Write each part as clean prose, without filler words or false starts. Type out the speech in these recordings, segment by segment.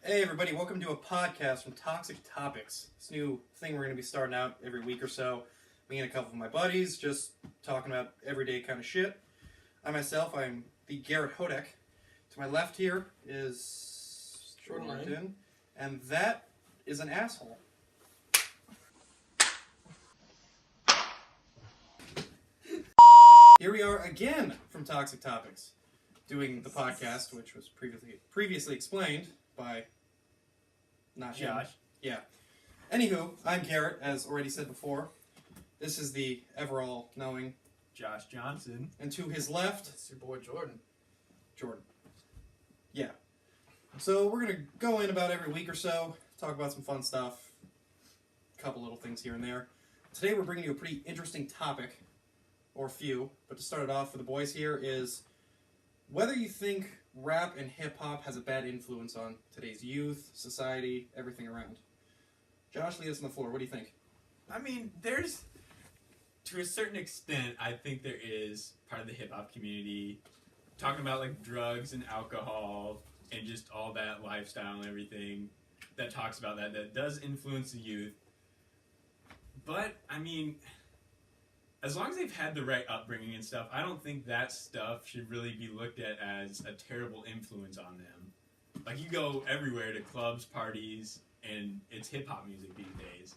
Hey everybody, welcome to a podcast from Toxic Topics. This new thing we're going to be starting out every week or so. Me and a couple of my buddies, just talking about everyday kind of shit. I'm the Garrett Hodek. To my left here is Jordan, and that is an asshole. Here we are again from Toxic Topics, doing the podcast, which was previously explained by not Josh. Yeah. Anywho, I'm Garrett, as already said before. This is the ever-all knowing Josh Johnson. And to his left, it's your boy Jordan. Yeah. So we're gonna go in about every week or so, talk about some fun stuff, a couple little things here and there. Today we're bringing you a pretty interesting topic, or few, but to start it off for the boys here is whether you think rap and hip-hop has a bad influence on today's youth, society, everything around. Josh, lead us on the floor. What do you think? I mean, to a certain extent, I think there is part of the hip-hop community talking about, like, drugs and alcohol and just all that lifestyle and everything that talks about that does influence the youth. But, I mean, as long as they've had the right upbringing and stuff, I don't think that stuff should really be looked at as a terrible influence on them. Like, you go everywhere to clubs, parties, and it's hip-hop music these days.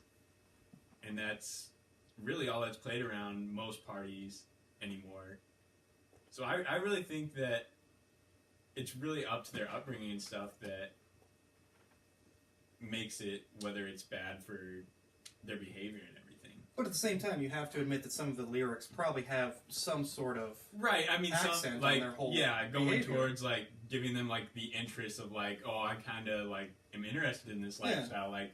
And that's really all that's played around most parties anymore. So I really think that it's really up to their upbringing and stuff that makes it whether it's bad for their behavior and everything. But at the same time, you have to admit that some of the lyrics probably have some sort of right. I mean, accent some on like their whole going behavior. towards like giving them like the interest of like, oh, I kind of like am interested in this lifestyle. Like,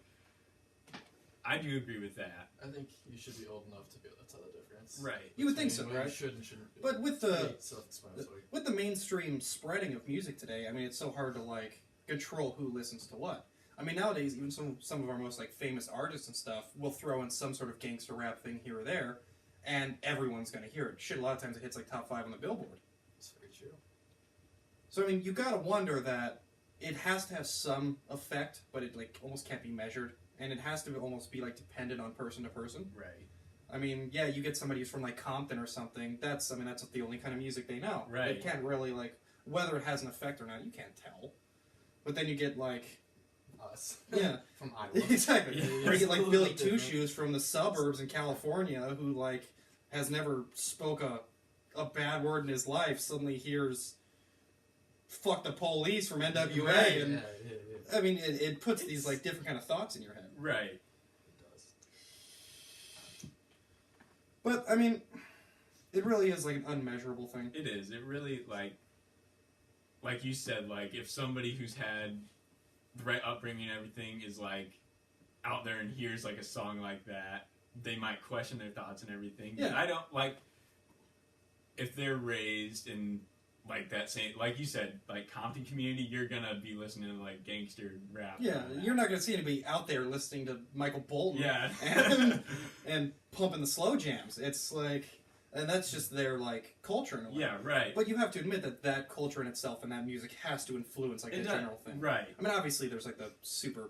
I do agree with that. I think you should be old enough to be able to tell the difference. Right. You would think so, right? You should and shouldn't be. But with the Self-explanatory. with the mainstream spreading of music today, I mean, it's so hard to like control who listens to what. I mean, nowadays, even some of our most like famous artists and stuff will throw in some sort of gangster rap thing here or there, and everyone's gonna hear it. Shit, a lot of times it hits like top 5 on the Billboard. That's very true. So I mean, you gotta wonder that it has to have some effect, but it like almost can't be measured, and it has to almost be like dependent on person to person. Right. I mean, yeah, you get somebody who's from like Compton or something. That's the only kind of music they know. Right. It can't really like whether it has an effect or not. You can't tell. But then you get like Us. yeah, From Iowa. exactly. Yeah, Or you get like Billy different. Two Shoes from the suburbs in California who like has never spoke a bad word in his life. Suddenly hears "fuck the police" from NWA, Right. and Yeah. I mean it puts these like different kind of thoughts in your head. Right. It does. But I mean, it really is like an unmeasurable thing. It is. It really, like you said, like, if somebody who's had the right upbringing and everything is, like, out there and hears, like, a song like that, they might question their thoughts and everything. Yeah. But I don't, like, if they're raised in, like, that same, like you said, like, Compton community, you're gonna be listening to, like, gangster rap. Yeah, you're not going to see anybody out there listening to Michael Bolton Yeah. and pumping the slow jams. It's like, and that's just their like culture in a way. Yeah, right. But you have to admit that that culture in itself and that music has to influence like the general thing. Right. I mean, obviously there's like the super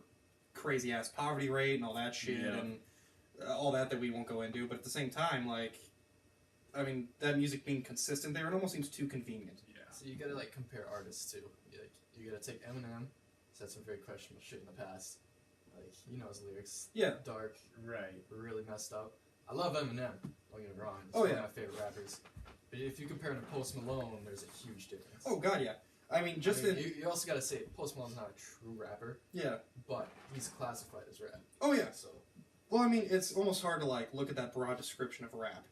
crazy ass poverty rate and all that shit Yeah. and all that we won't go into. But at the same time, like, I mean, that music being consistent there, it almost seems too convenient. Yeah. So you gotta like compare artists too. You gotta take Eminem. Said some very questionable shit in the past. Like his lyrics. Yeah. Dark. Right. Really messed up. I love Eminem. Don't get me wrong. He's Oh, one yeah. of my favorite rappers. But if you compare him to Post Malone, there's a huge difference. Oh god, yeah. I mean, just in you also gotta say Post Malone's not a true rapper, yeah. but he's classified as rap. Oh yeah. So Well, I mean, it's almost hard to like look at that broad description of rap.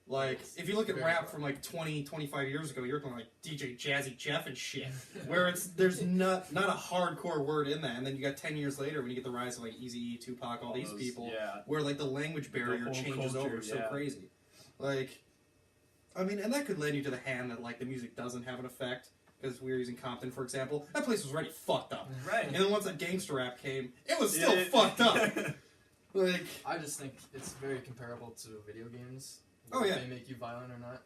Like, if you look at rap from like 20, 25 years ago, you're going like DJ Jazzy Jeff and shit, where there's not a hardcore word in that. And then you got 10 years later when you get the rise of like Eazy-E, Tupac, all these people, Yeah. where like the language barrier whole changes culture, over so yeah. crazy. Like, I mean, and that could lend you to the hand that like the music doesn't have an effect. Because we were using Compton, for example. That place was already fucked up. Right. And then once that gangster rap came, it was still fucked up. Like, I just think it's very comparable to video games. Oh, yeah. If they make you violent or not.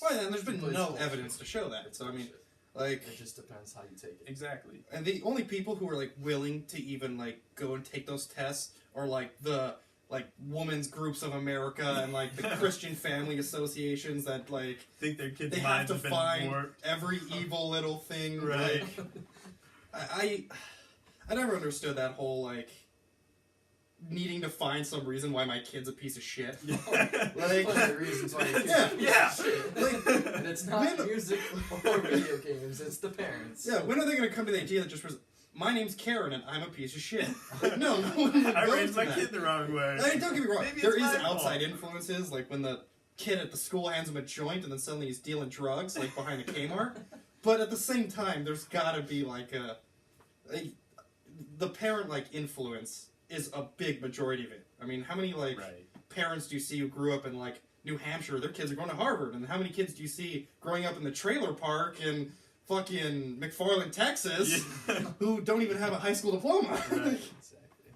well, and there's been Plays no bullshit. evidence to show that. So I mean, Bullshit. Like, It just depends how you take it. Exactly. and the only people who are like willing to even like go and take those tests are like the like Women's Groups of America and like the Christian family associations that like Think their kids' they have minds to have been find warped. every evil little thing. Right. Like, I never understood that whole like needing to find some reason why my kid's a piece of shit. Like, one of the reasons why you Yeah. shit. And it's not when- music or video games, it's the parents. Yeah, when are they going to come to the idea that just was, my name's Karen and I'm a piece of shit? Like, no, no one would I go raised to my that. kid the wrong way. I mean, don't get me wrong. Maybe There it's is my outside fault. influences, like when the kid at the school hands him a joint and then suddenly he's dealing drugs, like behind a Kmart. But at the same time, there's got to be like the parent like influence is a big majority of it. I mean, how many like Right. parents do you see who grew up in like New Hampshire? Their kids are going to Harvard, and how many kids do you see growing up in the trailer park in fucking McFarland, Texas, who don't even have a high school diploma? Right. Exactly.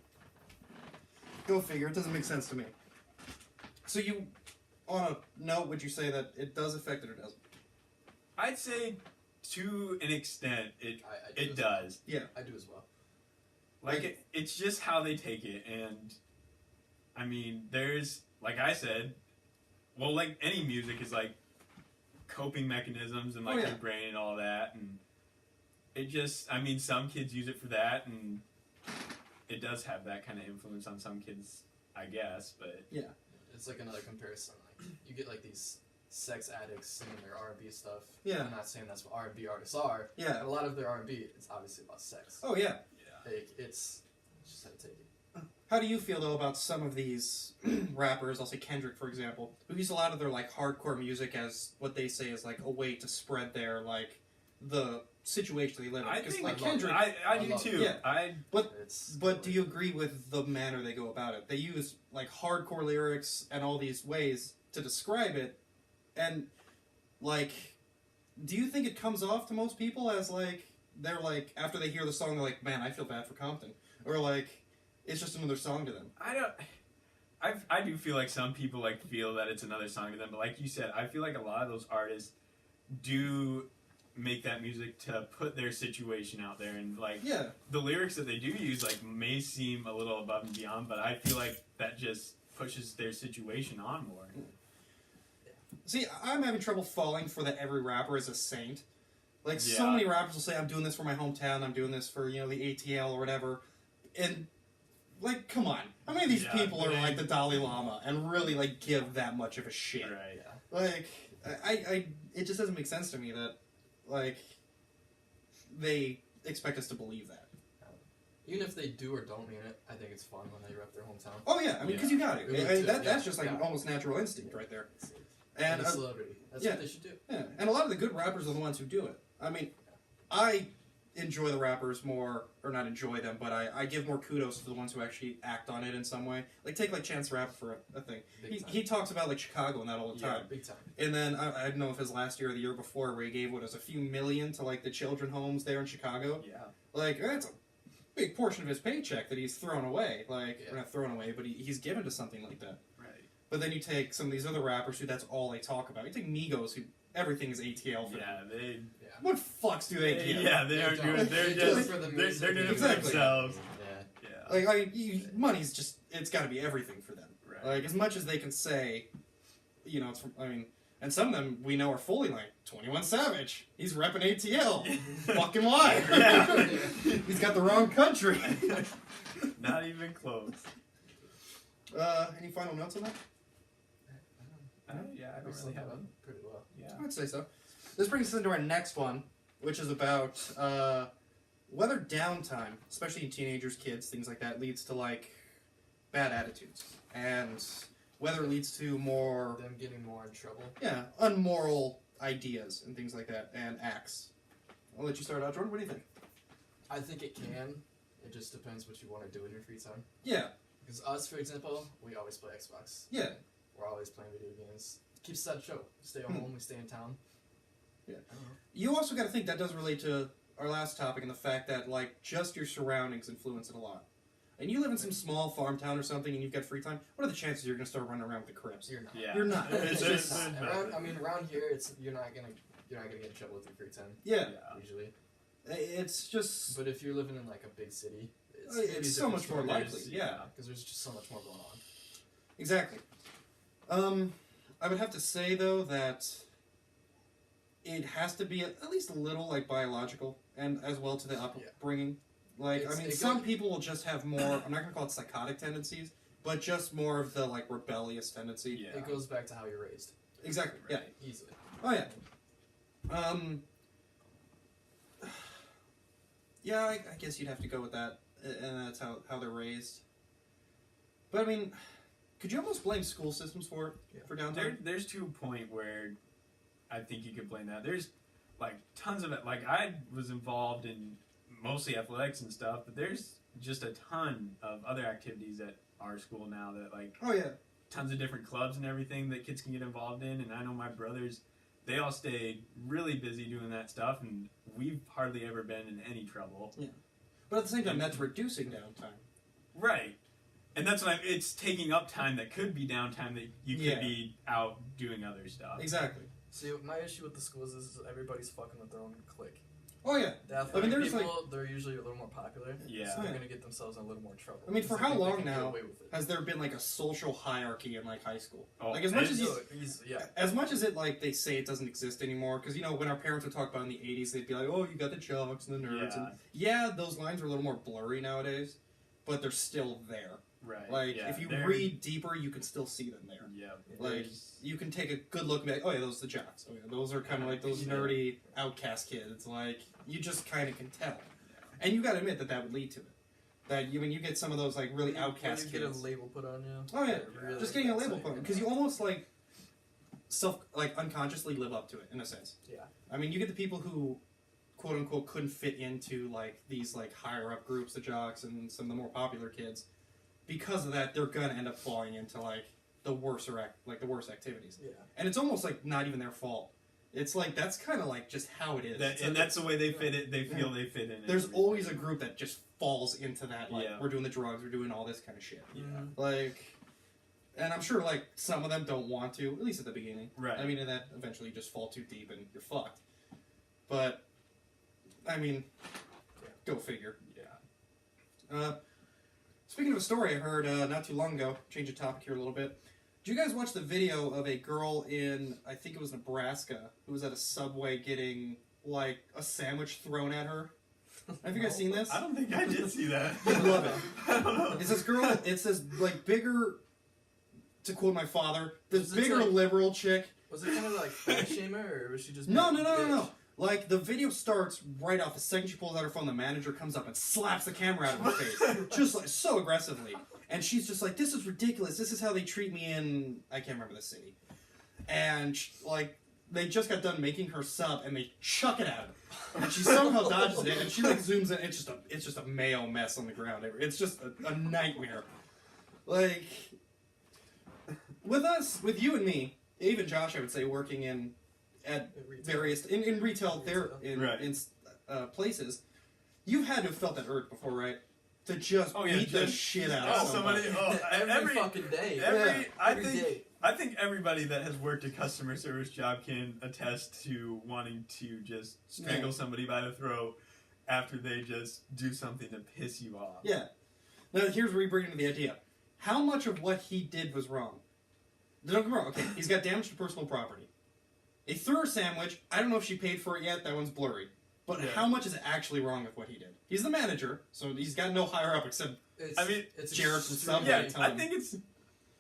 Go figure. It doesn't make sense to me. So you, on a note, would you say that it does affect it or doesn't? I'd say to an extent it I do it as does. Well. I do as well. Like it's just how they take it, and I mean, there's like I said, well, like any music is like coping mechanisms and like Oh, yeah. your brain and all that, and it just, I mean, some kids use it for that, and it does have that kind of influence on some kids, I guess. But It's like another comparison. Like you get like these sex addicts singing their R&B stuff. Yeah. I'm not saying that's what R&B artists are. Yeah. But a lot of their R&B is obviously about sex. Oh yeah. Like it's just how to take it. How do you feel though about some of these rappers? I'll say Kendrick, for example, who use a lot of their like hardcore music as what they say is like a way to spread their like the situation they live in. I Because think like I love Kendrick, I do love too. it. Yeah. I but do you agree with the manner they go about it? They use like hardcore lyrics and all these ways to describe it, and like, do you think it comes off to most people as like they're like after they hear the song they're like, man, I feel bad for Compton, or like it's just another song to them? I do feel like some people like feel that it's another song to them, but like you said, I feel like a lot of those artists do make that music to put their situation out there, and like Yeah. the lyrics that they do use like may seem a little above and beyond, but I feel like that just pushes their situation on more. See, I'm having trouble falling for that every rapper is a saint. Like, so Yeah. many rappers will say, I'm doing this for my hometown, I'm doing this for, you know, the ATL or whatever. And, like, come on. How many of these Yeah, people are they- like the Dalai Lama and really, like, give that much of a shit? Right. Yeah. Like, it just doesn't make sense to me that, like, they expect us to believe that. Even if they do or don't mean it, I think it's fun when they rep their hometown. Oh, yeah, I mean, because you got it. Me I mean, too, that's yeah, just, like, yeah. almost natural instinct right there. And And, a celebrity. That's yeah. what they should do. yeah, and a lot of the good rappers are the ones who do it. I mean, I enjoy the rappers more, or not enjoy them, but I give more kudos to the ones who actually act on it in some way. Like, take, like, Chance the Rapper for a thing. Big time. He talks about, like, Chicago and that all the Yeah, time. big time. And then, I don't know if his last year or the year before, where he gave, what, it was a few million to, like, the children homes there in Chicago. Yeah. Like, that's a big portion of his paycheck that he's thrown away. Like, Yeah. or not thrown away, but he's given to something like that. Right. But then you take some of these other rappers who that's all they talk about. You take Migos, who everything is ATL for them. Yeah. They. What fucks do they give? Yeah. They are don't. doing. They're They do it just. for the They're music doing it and for Exactly. themselves. Yeah. Yeah. Like, money's just, it's got to be everything for them. Right. Like, as much as they can say, you know, it's from, I mean, and some of them we know are fully like, 21 Savage, he's repping ATL. Fucking why? Yeah. He's got the wrong country. Not even close. Any final notes on that? Yeah. I We don't summed really it have up them. pretty well. Yeah. I would say so. This brings us into our next one, which is about whether downtime, especially in teenagers, kids, things like that, leads to like bad attitudes, and whether it leads to more, Them getting more in trouble. yeah, unmoral ideas and things like that, and acts. I'll let you start out, Jordan. What do you think? I think it can. It just depends what you want to do in your free time. Yeah, Because us, for example, we always play Xbox. yeah, We're always playing video games. Keeps us at show. Stay at home. We stay in town. Yeah. I don't know. You also got to think that does relate to our last topic and the fact that like just your surroundings influence it a lot. And you live in some small farm town or something, and you've got free time. What are the chances you're going to start running around with the Crips? You're not. Yeah. You're not. It's There's- just- there's Around, nothing. I mean, around here, around here, you're not gonna get in trouble with your free time. Yeah. Usually. It's just But if you're living in like a big city, it's, it's so much more likely. Yeah. because there's just so much more going on. Exactly. I would have to say though that it has to be at least a little like biological, and as well to the upbringing. Like, I mean, some people will just have more. I'm not gonna call it psychotic tendencies, but just more of the like rebellious tendency. Yeah. It goes back to how you're raised. Exactly. Right. Yeah. Easily. Oh yeah. Yeah, I guess you'd have to go with that, and that's how they're raised. But I mean, could you almost blame school systems for it, for downtime? There's to a point where I think you could blame that. There's like tons of it. Like I was involved in mostly athletics and stuff, but there's just a ton of other activities at our school now that like Oh yeah. tons of different clubs and everything that kids can get involved in. And I know my brothers, they all stay really busy doing that stuff, and we've hardly ever been in any trouble. Yeah. But at the same time, that's reducing downtime. Right. And that's what it's taking up time that could be downtime that you could be out doing other stuff. Exactly. See, my issue with the schools is everybody's fucking with their own clique. Oh yeah. The athletic there's people, they're usually a little more popular. Yeah. So they're gonna get themselves in a little more trouble. I mean, for Because how they long can get now away with it. has there been like a social hierarchy in like high school? Oh, Like as much as as much as it like they say it doesn't exist anymore, because you know when our parents would talk about it in the '80s, they'd be like, "Oh, you got the jocks and the nerds," and those lines are a little more blurry nowadays, but they're still there. Right. Like yeah, if you read deeper, you can still see them there. Yeah. Like you can take a good look and be like, "Oh yeah, those are the jocks. Oh yeah, those are kind of like those nerdy outcast kids." Like you just kind of can tell, and you got to admit that would lead to it. That when you get some of those like really outcast you kids, get a label put on you. oh yeah, really just getting a label put on because you almost like unconsciously live up to it in a sense. Yeah. I mean, you get the people who quote unquote couldn't fit into like these like higher up groups, the jocks and some of the more popular kids. Because of that, they're gonna end up falling into like the worst activities. Yeah. And it's almost like not even their fault. It's like that's kind of like just how it is. That's the way they fit it. They feel they fit in. There's always a group that just falls into that. Like Yeah. we're doing the drugs, we're doing all this kind of shit. Yeah. Like, and I'm sure like some of them don't want to, at least at the beginning. Right. I mean, and that eventually you just fall too deep and you're fucked. But I mean, go figure. Yeah. Speaking of a story I heard not too long ago, change the topic here a little bit. Did you guys watch the video of a girl in, I think it was Nebraska, who was at a Subway getting, like, a sandwich thrown at her? Have you guys seen this? I don't think I did see that. You'd love it. I don't know. It's this girl, it's this, like, bigger, to quote my father, this Was it bigger like- liberal chick. Was it kind of like fat shamer, or was she just No. being a bitch? Like, the video starts right off. The second she pulls out her phone, the manager comes up and slaps the camera out of her face. Just, like, so aggressively. And she's just like, this is ridiculous. This is how they treat me in, I can't remember the city. And, like, they just got done making her sub, and they chuck it at her. And she somehow dodges it, and she, like, zooms in. It's just a mayo mess on the ground. It's just a nightmare. Like, with you and me, even Josh, I would say, working at various in retail there in places, you've had to have felt that urge before, right? To just beat the shit out of somebody. Every fucking day. Every day. I think everybody that has worked a customer service job can attest to wanting to just strangle somebody by the throat after they just do something to piss you off. Yeah. Now here's where we bring into the idea. How much of what he did was wrong? Don't get me wrong. Okay, he's got damage to personal property. He threw her sandwich. I don't know if she paid for it yet. That one's blurry. But how much is actually wrong with what he did? He's the manager, so he's got no higher up except It's Jared from Subway. Yeah,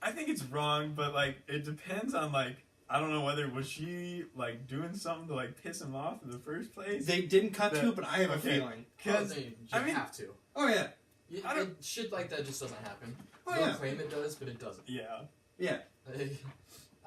I think it's wrong, but like it depends on like I don't know whether was she like doing something to like piss him off in the first place. They didn't cut to it, but I have a feeling. Because you have to. Oh yeah. Shit like that just doesn't happen. Oh They'll yeah. claim it does, but it doesn't. Yeah. Yeah. Like,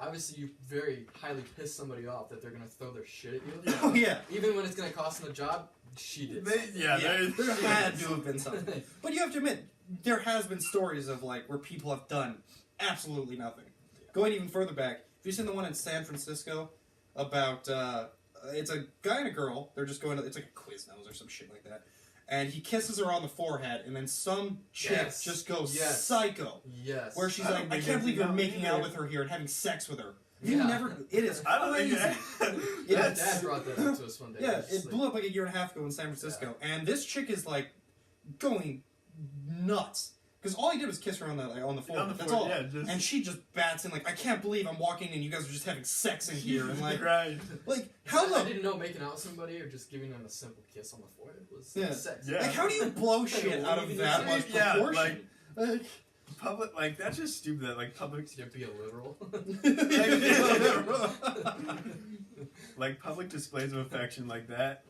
obviously, you very highly piss somebody off that they're gonna throw their shit at you. Oh yeah. Even when it's gonna cost them a job, she did. There had to have been something. But you have to admit, there has been stories of like where people have done absolutely nothing. Going even further back, have you seen the one in San Francisco about it's a guy and a girl. They're just going to, it's like a Quiznos or some shit like that. And he kisses her on the forehead, and then some chick just goes psycho. Yes. Where she's like, I can't believe you're making out with her here and having sex with her. You Yeah. never. It is I don't think crazy. Yeah, It's- Dad brought that up to us one day. Yeah, It's just it blew up like a year and a half ago in San Francisco, Yeah. and this chick is like going nuts because all he did was kiss her on the forehead. That's all. Yeah, just, And she just bats in like, I can't believe I'm walking and you guys are just having sex in here, and like, right. how I the didn't know making out with somebody or just giving them a simple kiss on the forehead was Yeah. sex. Yeah. like how do you blow shit What out do of you that say? much Yeah, proportion? Like, Public, like, that's just stupid that, like, public, You have to be a literal. like, public displays of affection like that.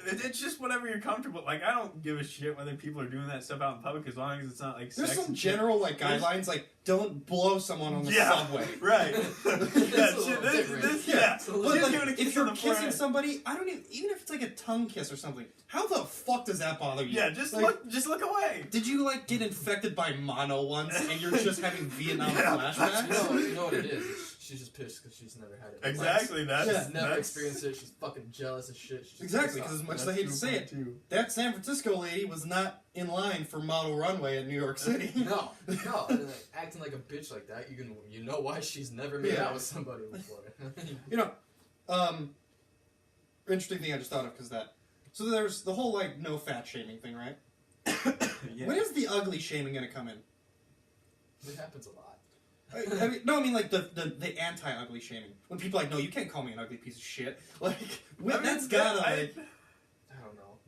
It's just whatever you're comfortable. Like, I don't give a shit whether people are doing that stuff out in public as long as it's not, like, There's sex some and shit. general like guidelines, like don't blow someone on the Yeah. subway. Right. It's yeah, a shit, little this, different. yeah. It's a But little She's like, giving a kiss if you're on the kissing forehead. somebody, I don't even if it's like a tongue kiss or something. How the fuck does that bother you? Yeah, just Like, look away. Did you like get infected by mono once and you're just having Vietnam Yeah. flashbacks? You know what it is? She's just pissed because she's never had it. Exactly, that's... Yeah. She's never that's, experienced it. She's fucking jealous as shit. She's just Exactly, pissed because as off. much as I that's hate to true say point, it, too. that San Francisco lady was not in line for model runway at New York City. No, and, like, acting like a bitch like that, you know why she's never made Yeah. out with somebody before. You know, interesting thing I just thought of because that. So there's the whole like no fat shaming thing, right? Yeah. When is the ugly shaming gonna come in? It happens a lot. I mean, like the anti-ugly shaming. When people are like, no, you can't call me an ugly piece of shit. Like, that's gotta. I don't know.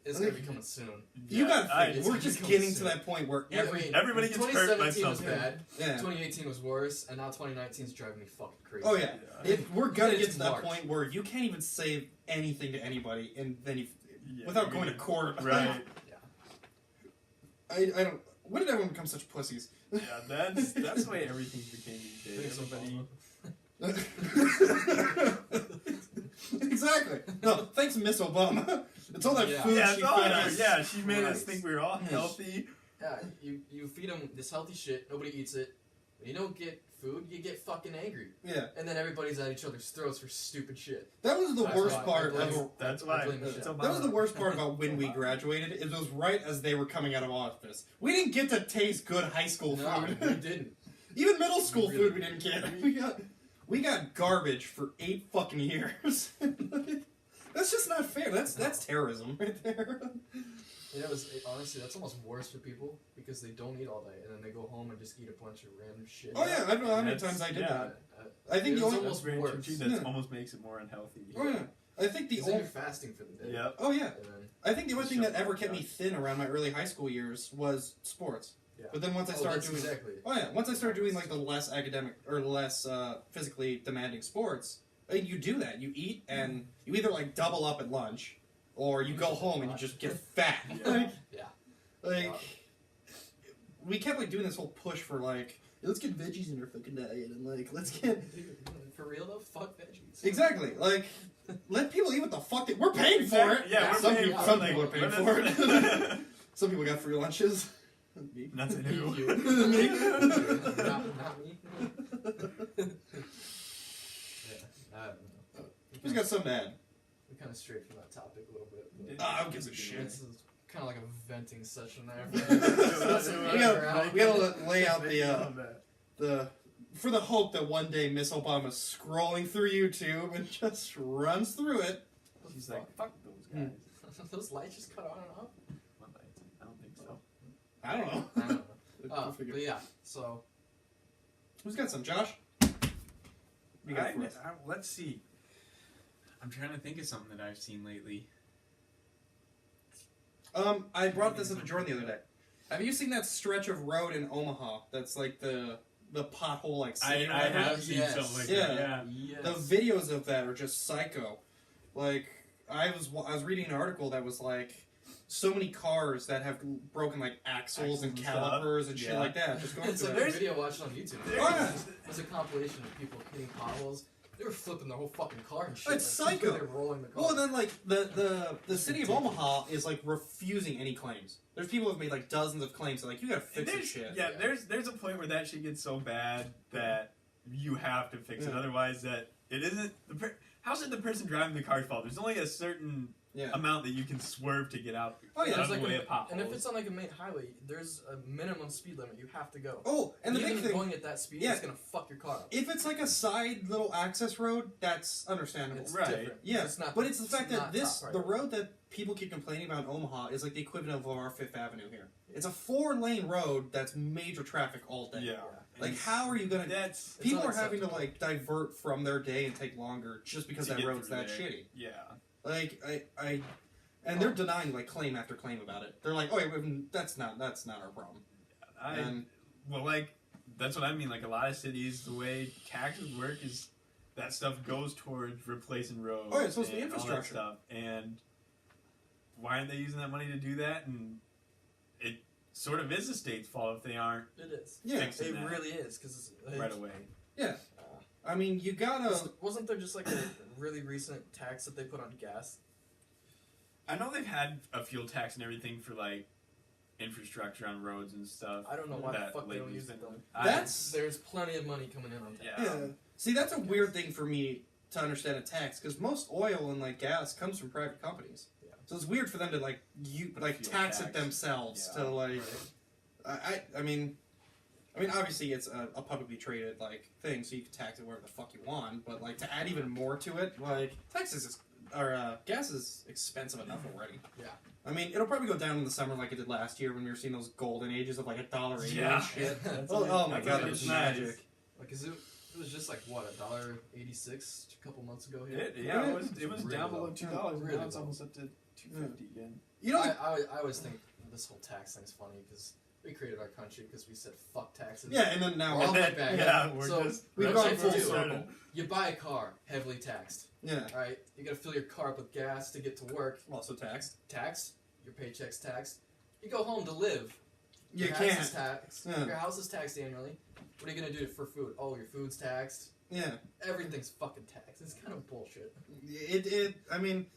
It's gonna be coming soon. You gotta think. it's We're gonna just come getting to soon. that point where Yeah, I every. mean, Everybody gets hurt by 2017 was something. bad. Yeah. 2018 was worse, and now 2019 is driving me fucking crazy. Oh yeah. We're gonna It's get to that March. point where you can't even say anything to anybody, and then you, Yeah, without you're going to gonna- court. Right. I don't. When did everyone become such pussies? Yeah, that's the way everything became these days. Thanks, Everybody. Exactly. No, thanks, Miss Obama. It's all that Yeah. food Yeah, she it's all fed her. us. Yeah, she made us Right. think we were all healthy. Yeah, you feed them this healthy shit, nobody eats it. When you don't get food, you get fucking angry. Yeah. And then everybody's at each other's throats for stupid shit. That was the That's worst why I part blame- of. That's I why. blame It's Michelle. Obama. That was the worst part about when we graduated. It was right as they were coming out of office. We didn't get to taste good high school No, we food. didn't. Even middle school We food really we didn't get. We got garbage for 8 fucking years. That's just not fair. That's terrorism right there. You know, honestly, that's almost worse for people because they don't eat all day and then they go home and just eat a bunch of random shit. Oh yeah, I don't know how many That's- times I did yeah. that. I think it's the only. almost That's very worse. true too. That Yeah. almost makes it more unhealthy. Oh yeah, I think the Because then only. you're fasting for the day. Yep. Oh yeah, And then, I think the only thing that Shut ever up, kept me Josh. thin around my early high school years was sports. Yeah. But then once I oh, started that's doing. exactly. Oh yeah, once I started doing like the less academic or less physically demanding sports, you do that. You eat and you either like double up at lunch, or you go home and you just get fat. Yeah. Like, Yeah. like we kept like doing this whole push for like let's get veggies in your fucking diet and like let's get For real though, fuck veggies. exactly like let people eat what the fuck we're paying for it. Yeah, we're some paying people, for some it. people are Like, paying what for is- it. Some people got free lunches. Me. Not to You. do. Me. not me. Yeah, I don't know. Who's got something to add? We kind of strayed from that topic a little bit. But Ah, who gives a shit? This is kind of like a venting session there. We gotta lay out the for the hope that one day Miss Obama's scrolling through YouTube and just runs through it. She's like, fuck those guys. Those lights just cut on and off. What lights? I don't think so. I don't know. I don't know. We'll figure- But yeah, so Who's got some? Josh? You got it for us. Let's see. I'm trying to think of something that I've seen lately. I brought this up to Jordan the other day. Have you seen that stretch of road in Omaha? That's like the pothole like city or I whatever? have seen Yes. something like Yeah. that. yes. The videos of that are just psycho. Like I was reading an article that was like so many cars that have broken like axles and Axles and stuff. calipers and shit Yeah. like that. Just going It's through like that. a video watched on YouTube. There's- Oh, yeah. It was a compilation of people hitting potholes. They were flipping their whole fucking car and shit. It's like, psycho. They were rolling the car. Well, and then like the city of Omaha is like refusing any claims. There's people who've made like dozens of claims. So, like you gotta fix this shit. Yeah, Yeah. there's a point where that shit gets so bad that you have to fix it. Yeah. Otherwise, that it isn't how should the person driving the car's fault? There's only a certain amount that you can swerve to get out. Oh, yeah. out of There's the like way of potholes. and if it's on like a main highway, there's a minimum speed limit you have to go. Oh, and the Even big thing, going at that speed is gonna fuck your car up. if it's like a side little access road, that's understandable. It's Right. Yeah, different. But it's the fact that top the road that people keep complaining about in Omaha is like the equivalent of our Fifth Avenue here. It's a 4-lane road that's major traffic all day. Yeah. Like, It's- how are you gonna? That's People are having to unacceptable. like divert from their day and take longer just because To that get road's through that there. shitty. yeah. Like and they're denying like claim after claim about it. They're like, oh, that's not our problem. And Well, like that's what I mean. Like a lot of cities, the way taxes work is that stuff goes towards replacing roads. Oh, yeah, it's supposed to be and all that infrastructure. stuff. And why aren't they using that money to do that? And it sort of is the state's fault if they aren't It is. Yeah, fixing It that really is because right away. I mean, you gotta. Wasn't there just like a really recent tax that they put on gas? I know they've had a fuel tax and everything for like infrastructure on roads and stuff. I don't know why the that fuck they don't lately use has it been- though. That's There's plenty of money coming in on tax. Yeah. See, that's a weird thing for me to understand a tax because most oil and like gas comes from private companies. Yeah. So it's weird for them to like Put a like fuel tax it tax. themselves Yeah. to like. Right. I mean, obviously it's a publicly traded like thing, so you can tax it wherever the fuck you want. But like to add even more to it, like gas is expensive enough already. Yeah. I mean, it'll probably go down in the summer like it did last year when we were seeing those golden ages of like $1.80 Yeah. and shit. That's Oh my That's god, what that it's was nice. magic. Like, it was just like what $1.86 a couple months ago here. It was Really down below low. $2. Really Now it's low. almost up to $2.50 again. You know, I always think this whole tax thing's funny because we created our country because we said fuck taxes. yeah, and then now We're all the way back. Yeah, we're So, just we've what gone I'm full saying is, circle. You buy a car, heavily taxed. Yeah, All right, you gotta fill your car up with gas to get to work. also taxed. Taxed. Your paycheck's taxed. You go home to live. You Your can't. house is taxed. Yeah. Your house is taxed annually. What are you gonna do for food? Oh, your food's taxed. Yeah, Everything's fucking taxed. It's kind of bullshit. I mean,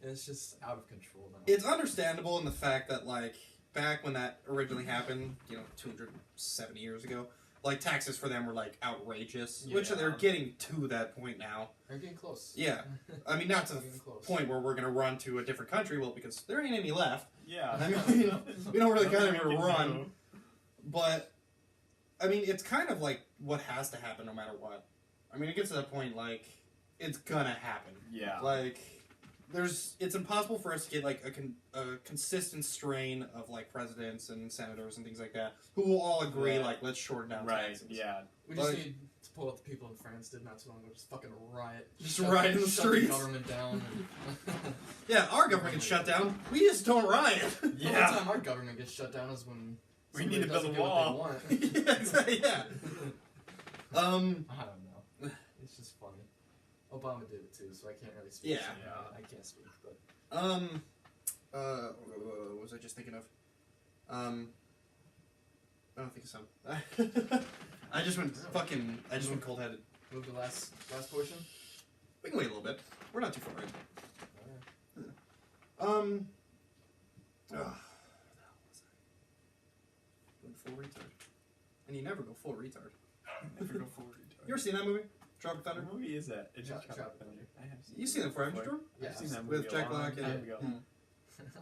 And it's just out of control now. it's understandable in the fact that like back when that originally happened, 270 years ago, like taxes for them were like outrageous, which Yeah. they're getting to that point now. They're getting close. Yeah, I mean, not to the Getting close. point where we're gonna run to a different country, well, because there ain't any left. Yeah. I mean, we don't really got Nothing anywhere to we can run. do. But I mean, it's kind of like what has to happen no matter what. I mean, it gets to that point like it's gonna happen. Yeah. Like it's impossible for us to get like a consistent strain of like presidents and senators and things like that who will all agree Yeah. like let's shorten down Right. taxes. Yeah. We just Like- need to pull what the people in France did not too long ago. Just fucking riot. Just Shut- riot in the shut streets. government down. And Yeah, our government gets shut down. We just don't riot. The only Yeah. time our government gets shut down is when We somebody need to build doesn't a get what wall. they want. Yeah, exactly, yeah. I don't know. It's just funny. Obama did it too, so I can't really speak. Yeah. I can't speak, but What was I just thinking of? I don't think so. I just went cold-headed. move to last portion. We can wait a little bit. We're not too far in. Alright. Going full retard. And you never go full retard. Never go forward. You ever seen that movie? Tropic Thunder? What movie is that? It's Tropic Tropic Thunder. Thunder. I have seen You it seen it before, haven't you, before. Jordan? Yeah, I've seen that movie With a Jack long Black time and ago.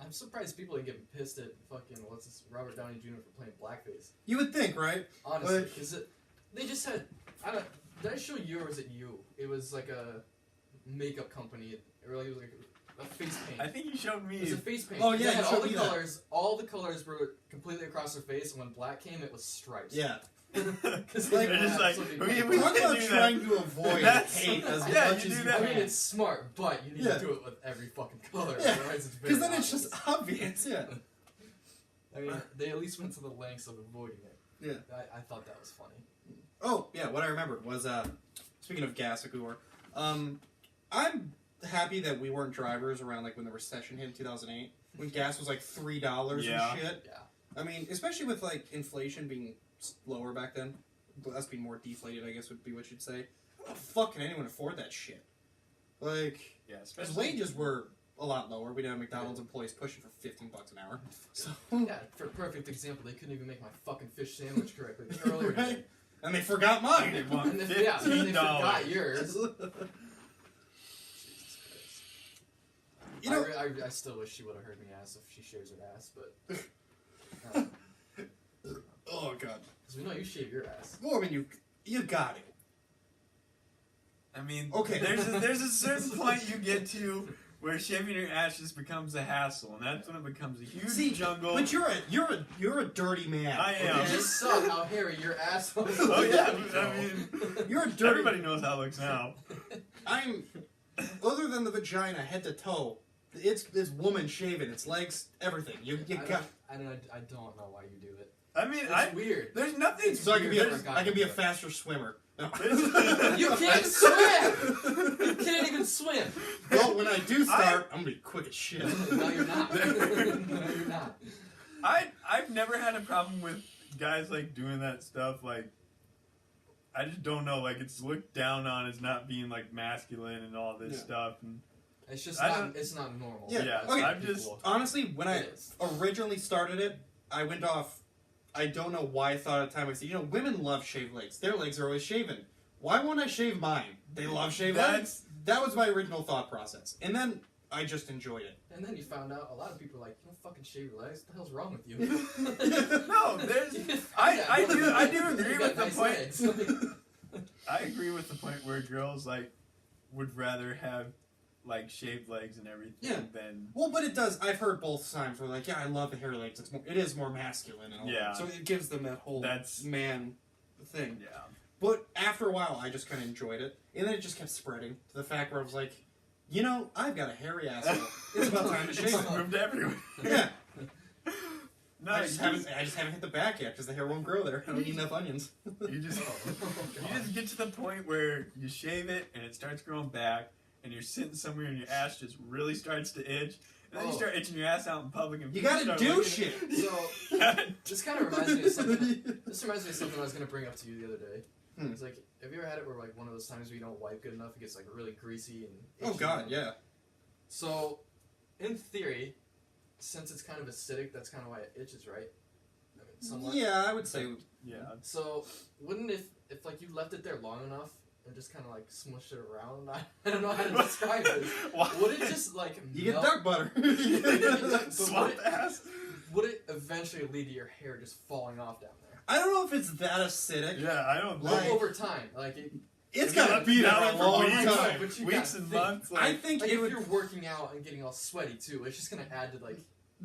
I'm surprised people ain't getting pissed at fucking Robert Downey Jr. for playing blackface. You would think, right? Honestly, Like- because they just had did I show you or was it you? It was like a makeup company. It really was like a face paint. I think you showed me. It was a face paint. Oh, yeah, They you had showed all the me that. colors. All the colors were completely across their face, and when black came, it was stripes. Yeah. Because Like, They're just like, we Talk can about do trying that. to avoid That's- hate as yeah, much you as do you that. I mean, can. it's smart, but you need Yeah. to do it with every fucking color. Yeah. Otherwise, it's very Because then it's obvious. just obvious, yeah. I mean, they at least went to the lengths of avoiding it. Yeah. I thought that was funny. Oh, yeah, what I remembered was, speaking of gas, I'm happy that we weren't drivers around, like, when the recession hit in 2008, when gas was, like, $3 Yeah. and shit. Yeah. I mean, especially with, like, inflation being lower back then, us being more deflated, I guess would be what you'd say. How the fuck can anyone afford that shit? Like, Yeah, because especially wages were a lot lower. We didn't have McDonald's employees pushing for $15 an hour. So, Yeah, for a perfect example, they couldn't even make my fucking fish sandwich correctly earlier today. right? And they forgot They mine. want And then, yeah, and then they forgot $15. yours. Jesus You know, I still wish she would have heard me ask if she shaves her ass, but oh god. because we know you shave your ass. Well, I mean, you got it. I mean, Okay. there's a certain point you get to where shaving your ass just becomes a hassle, and that's when it becomes a huge jungle. But you're a dirty man. I am. You just saw how hairy your ass was. Oh yeah, I mean, You're a dirty. everybody knows how it looks now. I'm. Other than the vagina, head to toe, it's woman shaven. Its legs, everything. You got. I don't know why you do it. I mean, It's weird. There's nothing. So I can be weird. a faster swimmer. No. You can't swim. You can't even swim. Well, when I do start, I'm gonna be quick as shit. No, you're not. No, you're not. I've never had a problem with guys like doing that stuff. Like, I just don't know. Like, it's looked down on as not being like masculine and all this stuff. And It's just not. It's not normal. Yeah. yeah, Okay. I'm just. Honestly, when I It is. originally started it, I went off. I don't know why I thought at the time. I said, women love shaved legs. Their legs are always shaven. Why won't I shave mine? They love shaved legs. That was my original thought process, and then I just enjoyed it. And then you found out a lot of people are like, you don't fucking shave your legs. What the hell's wrong with you? No, there's. I do agree You with got the nice point. legs. I agree with the point where girls like would rather have like shaved legs and everything Yeah. than. Well, but it does. I've heard both times where like, yeah, I love the hairy legs. It is more masculine and all Yeah. that. So it gives them that whole That's- man thing. Yeah. But after a while, I just kind of enjoyed it, and then it just kept spreading to the fact where I was like, I've got a hairy asshole. It's about time to shave It's it. moved everywhere. Yeah. No, I just haven't hit the back yet because the hair won't grow there. I don't eat enough onions. You just you just get to the point where you shave it and it starts growing back, and you're sitting somewhere and your ass just really starts to itch, and then you start itching your ass out in public, and You people gotta start do looking shit. So this kind of reminds me of something. This reminds me of something I was gonna bring up to you the other day. It's like, have you ever had it where like one of those times where you don't wipe good enough, it gets like really greasy and itchy? Oh god, yeah. So, in theory, since it's kind of acidic, that's kind of why it itches, right? I mean, somewhat. Yeah, I would say. Yeah. So, wouldn't if like you left it there long enough and just kind of like smushed it around? I don't know how to describe this. Would it just like You get melt? duck butter. But Swamp ass. Would it eventually lead to your hair just falling off down there? I don't know if it's that acidic. Yeah, I don't Like- Like over time, like it, It's Yeah, gotta be there now for a for long weeks. time. But you Weeks gotta and think. months. I Like, think Like it if would. you're working out and getting all sweaty too, it's just gonna add to like.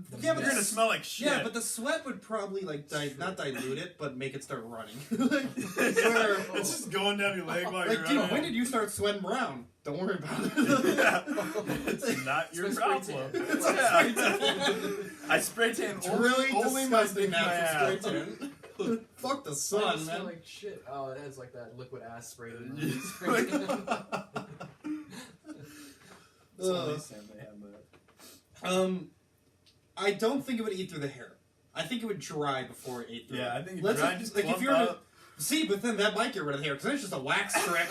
The Yeah, but you're gonna mess. smell like shit. Yeah, but the sweat would probably like not dilute it, but make it start running. It's just going down your leg while you're Like, dude, running. when did you start sweating brown? Don't worry about it. Yeah. It's not your Spray problem. tan. Yeah. I spray tan It's only, really only my disgusting dick, my now ass. for spray tan. Fuck the Mine sun, smell man. like shit. Oh, it has like that liquid ass spray. in Yeah. it. Spray tan. It's only Ugh. Sam they have that. I don't think it would eat through the hair. I think it would dry before it ate through. Yeah, I think Let's dry just like if clump you're in a, up. see, but then that might get rid of the hair because then it's just a wax strip.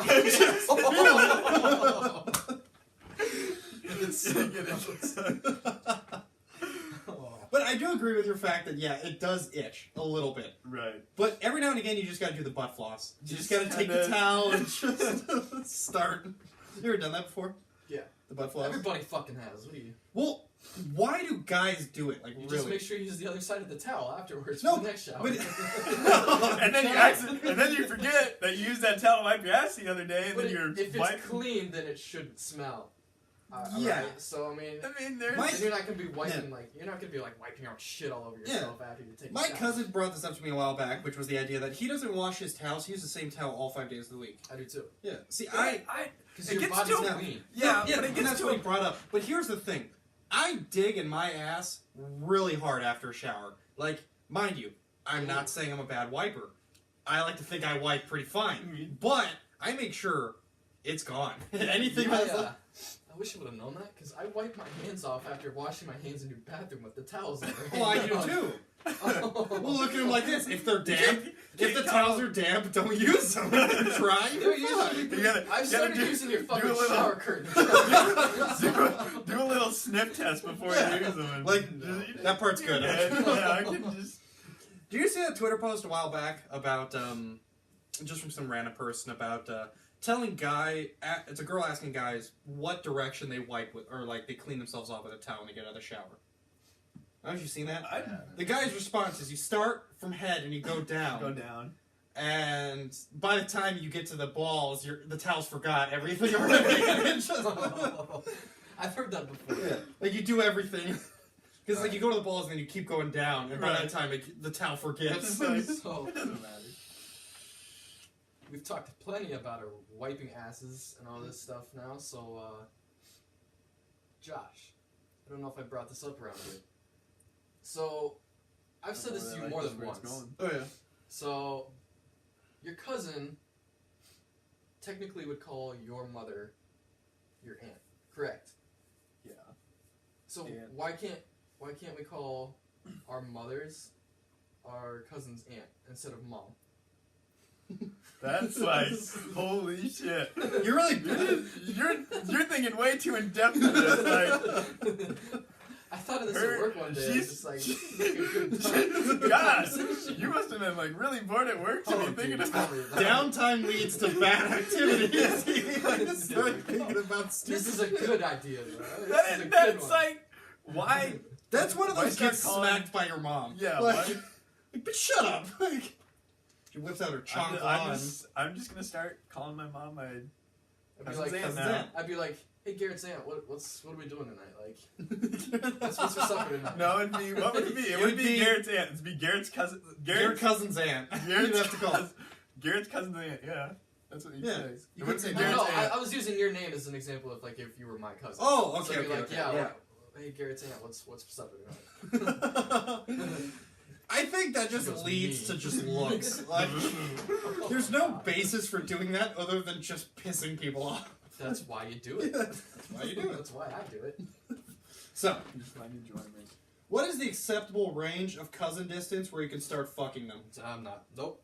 But I do agree with your fact that it does itch a little bit. Right. But every now and again, you just gotta do the butt floss. You just Just gotta take the kinda- towel and just start. You ever done that before? Yeah. The butt floss. Everybody fucking has. What do you? Well, why do guys do it? Like You really? just make sure you use the other side of the towel afterwards No, for the next shower. but- And then you forget that you used that towel to wipe your ass the other day, and But then you're if it's wiping. clean, then it shouldn't smell. Yeah. Right? So I mean, I mean, there's. My- and you're not gonna be wiping you're not gonna be like wiping out shit all over yourself after you take. My a shower. cousin brought this up to me a while back, which was the idea that he doesn't wash his towels. He uses the same towel all 5 days of the week. I do too. Yeah. See, Because It your gets body's to- clean. Yeah, but but it and gets that's to what a he brought up. But here's the thing: I dig in my ass really hard after a shower. Like, mind you, I'm not saying I'm a bad wiper. I like to think I wipe pretty fine, but I make sure it's gone. Anything that's like, I wish I would have known that because I wipe my hands off after washing my hands in your bathroom with the towels. That are oh, I do hanging too. on. Well, look at them like this. If they're damp, if Can't the come. towels are damp, don't use them. If they're dry, They're you're usually- fine. You gotta- I've you started gotta do- using your do fucking a little- shower curtain. do a little sniff test before Yeah. you use them. And Like, that part's good. Yeah, I can just. Did you see that Twitter post a while back about, just from some random person about, telling it's a girl asking guys what direction they wipe with, or like they clean themselves off with a towel when they get out of the shower. Haven't you seen that? The guy's response is you start from head and you go down. Go down. And by the time you get to the balls, the towel's forgot everything already. I've heard that before. Yeah. Like you do everything. Because like you go to the balls and then you keep going down, and by that time the towel forgets. So, It doesn't matter. we've talked plenty about our wiping asses and all this stuff now, so, Josh, I don't know if I brought this up around here. So, I've said this to you more than once. Oh yeah. So, your cousin technically would call your mother your aunt, correct? Yeah. So Aunt. why can't we call our mothers our cousin's aunt instead of mom? That's like, holy shit. You're really You're thinking way too in depth with this. Like, I thought of this at work one day. I was just like, this is like a good time. gosh, you must have been like really bored at work to be thinking about. downtime leads to bad activities. You start thinking about This is a good idea, bro. That's like, why? That's one of Why those start gets calling- smacked by your mom. Yeah, Like, why? but shut up. Like, she whips out her chancla. I'm just gonna start calling my mom my I'd be cousin's like, aunt cousin's now. aunt. I'd be like, hey, Garrett's aunt, what are we doing tonight? Like, what's your supper tonight? No, what would it be? It would be Garrett's aunt. It'd be Garrett's cousin. Your cousin's aunt. You'd have to call. Garrett's cousin's aunt. Yeah, that's what you Yeah. say. You It could would say be No, Garrett's no, aunt. I was using your name as an example of like if you were my cousin. Oh, So okay, I'd be okay, like, okay. yeah, hey, Garrett's aunt, what's for supper tonight? I think that just Feels leads mean. to just looks. Like, there's no basis for doing that other than just pissing people off. That's why you do it. That's why you do it. That's why I do it. So, You just find enjoyment. what is the acceptable range of cousin distance where you can start fucking them? I'm not. Nope.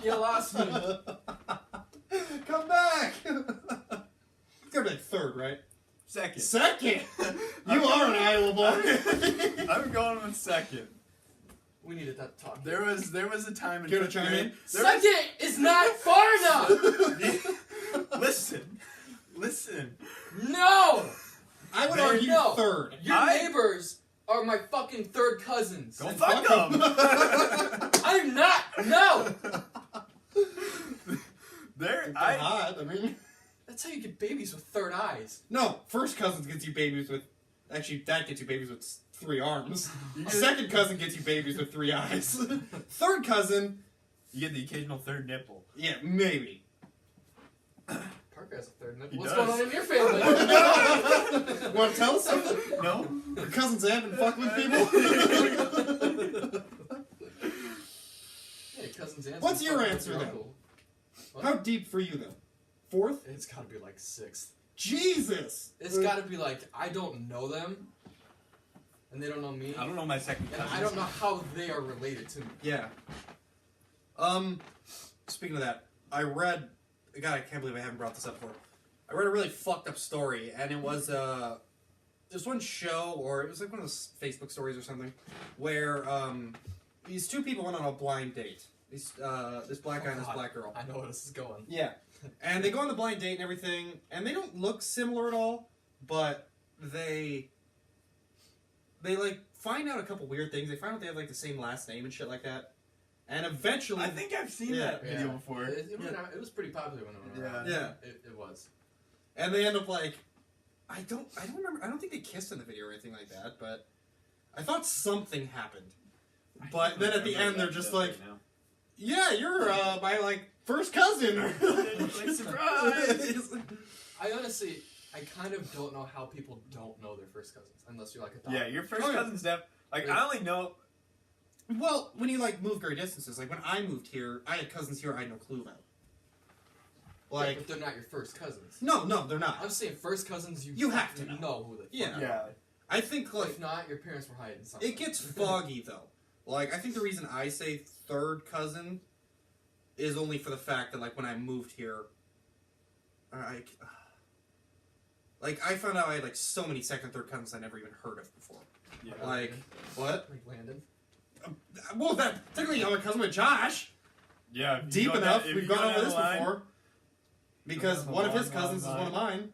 You lost me. Come back! It's gotta be like third, right? Second. Second! You are an Iowa boy. I'm going with second. We needed that talk. There was a time in You wanna fifth chime grade- in? there was- Second is not far enough. Listen. No, I would There argue you go. third. your I- neighbors are my fucking third cousins. Go Then fuck fuck them. I'm not. No. There, They're I. hot, I mean. That's how you get babies with third eyes. No, first cousin gets you babies with. Actually, that gets you babies with 3 arms. You A get, second cousin gets you babies with 3 eyes. Third cousin, you get the occasional third nipple. yeah, maybe. Parker has a third nipple. He What's does. going on in your family? Want to tell us something? No. Your cousin's aunt been fucking with people? Hey, cousins and What's your answer, then? What? How deep for you, though? Fourth? It's gotta be like sixth. Jesus! It's gotta be like I don't know them, and they don't know me, I don't know my second and cousin. I don't know how they are related to me. Yeah. Speaking of that, I read. God, I can't believe I haven't brought this up before. I read a really fucked up story, and it was this one show, or it was like one of those Facebook stories or something, where these 2 people went on a blind date. This black guy and this God. black girl. I know where this is going. Yeah. And they go on the blind date and everything, and they don't look similar at all, but they like find out a couple weird things. They find out they have like the same last name and shit like that. And eventually, I think I've seen Yeah. that video before. It was pretty popular when it went around. Yeah. It was. and they end up like, I don't remember. I don't think they kissed in the video or anything like that, but I thought something happened. But then at the end, they're just like, yeah, you're my like first cousin. Like, surprise! I honestly, I kind of don't know how people don't know their first cousins unless you're like a Yeah, your first Oh, yeah. cousin's deaf. Like, I only know. Well, when you like move great distances, like when I moved here, I had cousins here I had no clue about. Like, but they're not your first cousins. no, they're not. I'm saying first cousins. You have to know. who they. Yeah. Yeah. I think like If not, your parents were hiding something. it gets foggy though. Like I think the reason I say third cousin is only for the fact that like when I moved here, I found out I had like so many second, third cousins I never even heard of before. Yeah. Like what? Like Landon. Well, that technically I'm a cousin with Josh. Yeah. if you deep go enough. down- if We've you go gone over down this the line- before. Because Down the one of his long, cousins is long one of line. mine.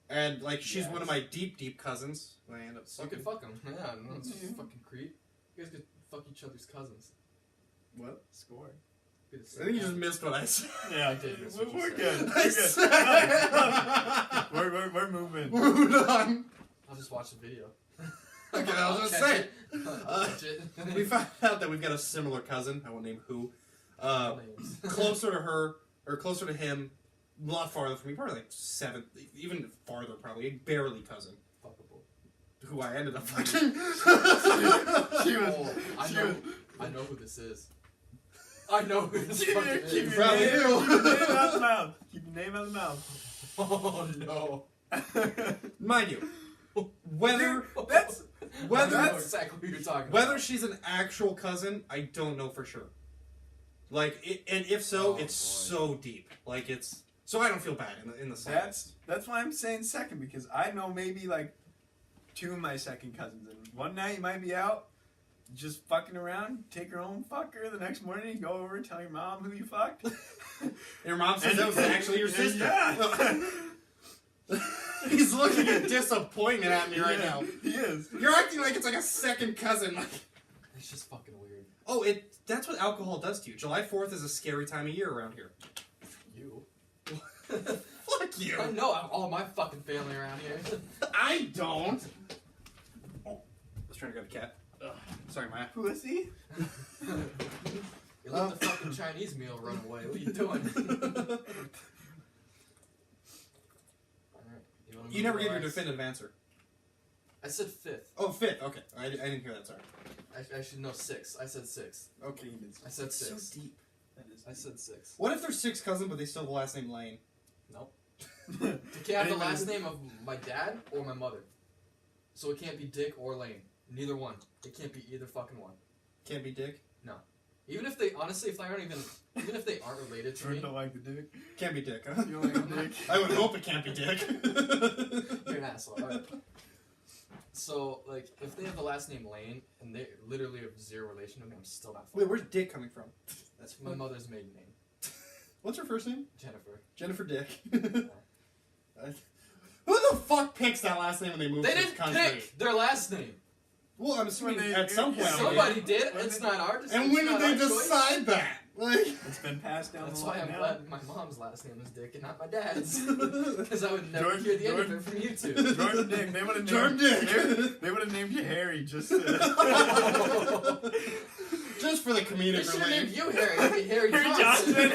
And, like, she's Yeah, one of my deep, deep cousins. I end up You sucking. could fuck him. Yeah, no, it's Mhm. fucking creep. You guys could fuck each other's cousins. What? Score. Be the I think you just missed what I said. Yeah, I did miss what you we're said. good. I We're said- good. We're moving. Moving on. I'll just watch the video. Okay, I was gonna say. Watch it. We found out that we've got a similar cousin. I won't name who. Names. Closer to her, or closer to him, a lot farther from me. Probably like 7, even farther probably. Barely cousin. Fuckable. Who I ended up fucking. She was. Oh, she was- I know who this is. I know who this Keep fucking your is. keep your Probably name do. keep your name out of the mouth. Keep your name out of the mouth. Oh no. Mind you, whether That's I whether know exactly who you're talking whether about. she's an actual cousin, I don't know for sure. Like, and if so, Oh, it's boy. so deep. Like, it's so I don't feel bad in the slightest. that's why I'm saying second, because I know maybe like 2 of my second cousins, and one night you might be out just fucking around, take her home, fuck her. The next morning you go over and tell your mom who you fucked. Your mom says that was actually your sister. Yeah. He's looking at disappointment at me right Yeah, now. He is. You're acting like it's like a second cousin. Like, It's just fucking weird. oh, that's what alcohol does to you. July 4th is a scary time of year around here. You. Fuck you. I know all my fucking family around here. I don't. Oh, I was trying to grab the cat. Ugh. Sorry, Maya. Pussy. You let the fucking Chinese meal run away. What are you doing? Alright. You never gave your definitive answer. I said 5th. Oh, 5th. Okay. I didn't hear that, sorry. I should know 6. I said 6. Okay. I said So 6. deep. I said 6. What if there's 6 cousins, but they still have the last name Lane? Nope. It can't have the last name of my dad or my mother. So it can't be Dick or Lane. Neither one. It can't be either fucking one. Can't be Dick? Even if they, honestly, if they aren't even related to me, Jordan don't like the dick. Can't be Dick, huh? You don't like the dick. I would hope it can't be Dick. you're an asshole. Alright. So, like, if they have the last name Lane and they literally have 0 relation to me, I'm still not Wait, fucking. where's Dick coming from? That's my mother's maiden name, What's her first name? Jennifer. Jennifer Dick. Who the fuck picks that last name when they move They to this didn't country? pick their last name. Well, I'm assuming When they- at some point. yeah, they Somebody did. did. It's not our decision. And when it's did not they our choice. decide that? Like, It's been passed down That's the why line I'm now. glad my mom's last name is Dick and not my dad's. Because I would never Jordan- hear the end of Jordan- it from you two. Jordan Dick. They would have Jordan named Dick. They would have named you Harry just. just for the They comedic should have named relief. you Harry. It'd be Harry Harry Johnson.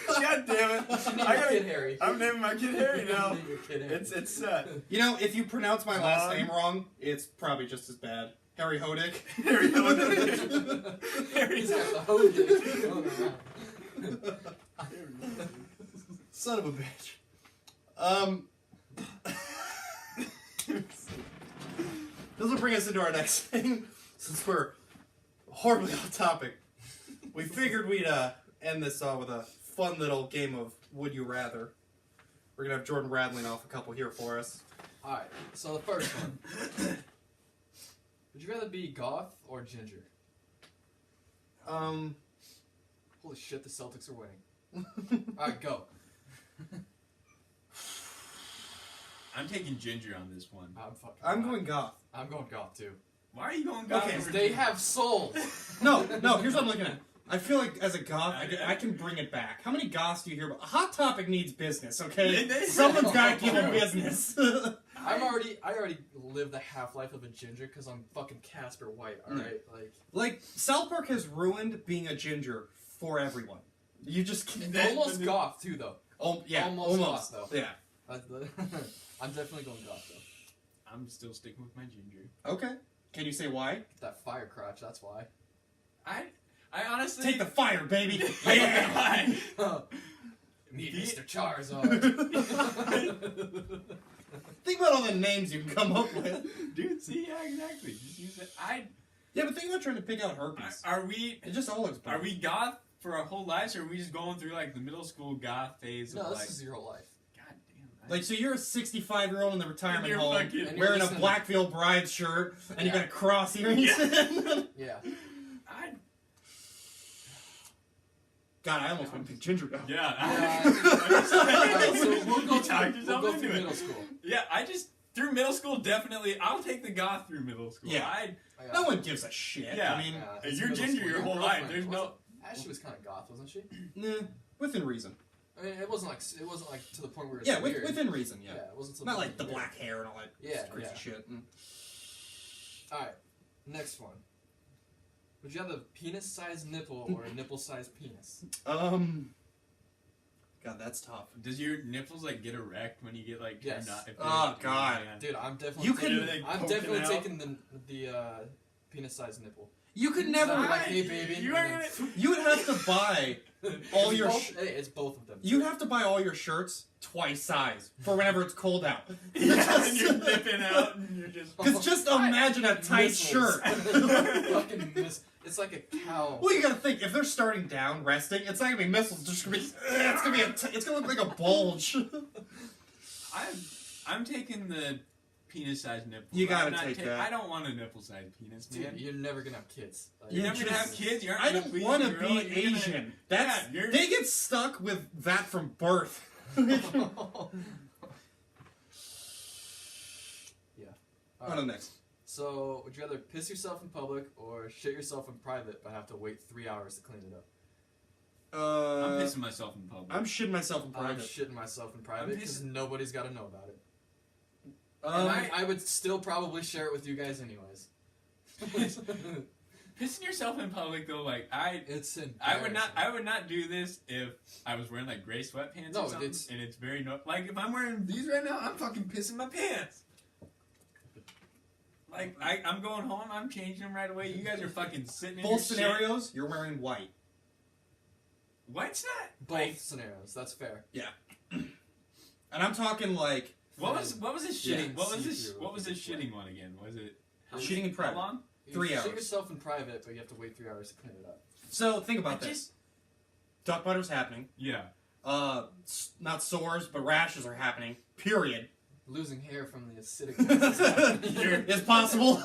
God damn it! You should name I your gotta- kid Harry. I'm naming my kid Harry now. Name your kid Harry. It's set. You know, if you pronounce my last Mom. name wrong, it's probably just as bad. Harry Hodick. Harry Hodick. Harry He's got the hoe dick going around. Son of a bitch. This will bring us into our next thing, since we're horribly off topic. We figured we'd end this with a fun little game of Would You Rather. We're gonna have Jordan rattling off a couple here for us. Alright, so the first one. Would you rather be goth or ginger? Holy shit, the Celtics are winning. Alright, go. I'm taking ginger on this one. I'm going goth. I'm going goth too. Why are you going goth? Okay, over They ginger? have souls. No, here's what I'm looking at. I feel like as a goth, I can bring it back. How many goths do you hear about? Hot Topic needs business, okay? They- Someone's got to give it business. I already live the half-life of a ginger because I'm fucking Casper White, alright? Like, South Park has ruined being a ginger for everyone. You just can't. Almost goth too, though. Oh, yeah, almost almost. goth, though. Yeah. I'm definitely going goth, though. I'm still sticking with my ginger. Okay. Can you say why? That fire crotch, that's why. I honestly Take the fire, baby. Yeah. Me, He- Mr. Charizard. Think about all the names you can come up with. Dude, see, yeah, exactly. Just use it. Yeah, but think about trying to pick out herpes. Are we? It just all looks bad. Are we goth for our whole lives, or are we just going through like the middle school goth phase No, of this like? is your whole life. God damn. Like, so you're a 65-year-old in the retirement You're home, fucking- And you're wearing a listening- Blackfield Bride shirt, and you Yeah. got a cross earrings. Yeah. God, I almost went big ginger now. Yeah. Alright, so we'll go talked yourself through into it. middle school. Yeah, through middle school, definitely, I'll take the goth through middle school. Yeah. No one gives a shit. Yeah. I mean, You're ginger your whole life. There's no... Ashley was kind of goth, wasn't she? nah, within reason. I mean, it wasn't like to the point where it's Yeah, weird. within reason, yeah. It wasn't Not something like the weird. black hair and all that crazy shit. Alright, next one. Would you have a penis-sized nipple or a nipple-sized penis? God, that's tough. Does your nipples, like, get erect when you get, like, Yes. Oh, God. Dude, I'm definitely You taking, can- I'm definitely taking the penis-sized nipple. You could never. I'm like, hey, baby. You and are then- You would have to buy all your. Hey, it's both of them. You'd have to buy all your shirts twice size for whenever it's cold out. Yeah, and you're nipping out, and you're just... Because just imagine a tight Missiles. shirt. Fucking it's like a cow. Well, you gotta think if they're starting down, resting, it's not gonna be missiles. It's just gonna be. It's gonna look like a bulge. I'm taking the penis-sized nipple. You gotta I'm not take that. I don't want a nipple-sized penis, man. Dude, you're never gonna have kids. Like, You're You never gonna have kids. You aren't I gonna don't please want to a girl, be you're gonna- Asian. That's Yeah, you're- they get stuck with that from birth. On to the next. So, would you rather piss yourself in public or shit yourself in private but have to wait 3 hours to clean it up? I'm pissing myself in public. I'm shitting myself in I'm private. shitting myself in private because nobody's got to know about it. Um, And I would still probably share it with you guys anyways. Pissing yourself in public though, like It's I would not do this if I was wearing like gray sweatpants No, or something. it's- And it's very like if I'm wearing these right now, I'm fucking pissing my pants. Like I'm going home, I'm changing them right away. You guys are fucking sitting in both your scenarios, you're wearing white. Shit. White's not Both like, scenarios. That's fair. And I'm talking like what was his Yeah, shitting? What was this? see-through. What was his shitting one again? Was it Shitting in private. How long? You 3 shit hours. yourself in private, but you have to wait 3 hours to clean it up. so. Think about I this. just- Duck butter's happening. Yeah. Not sores, but rashes are happening. Period. Losing hair from the acidic gas It's possible.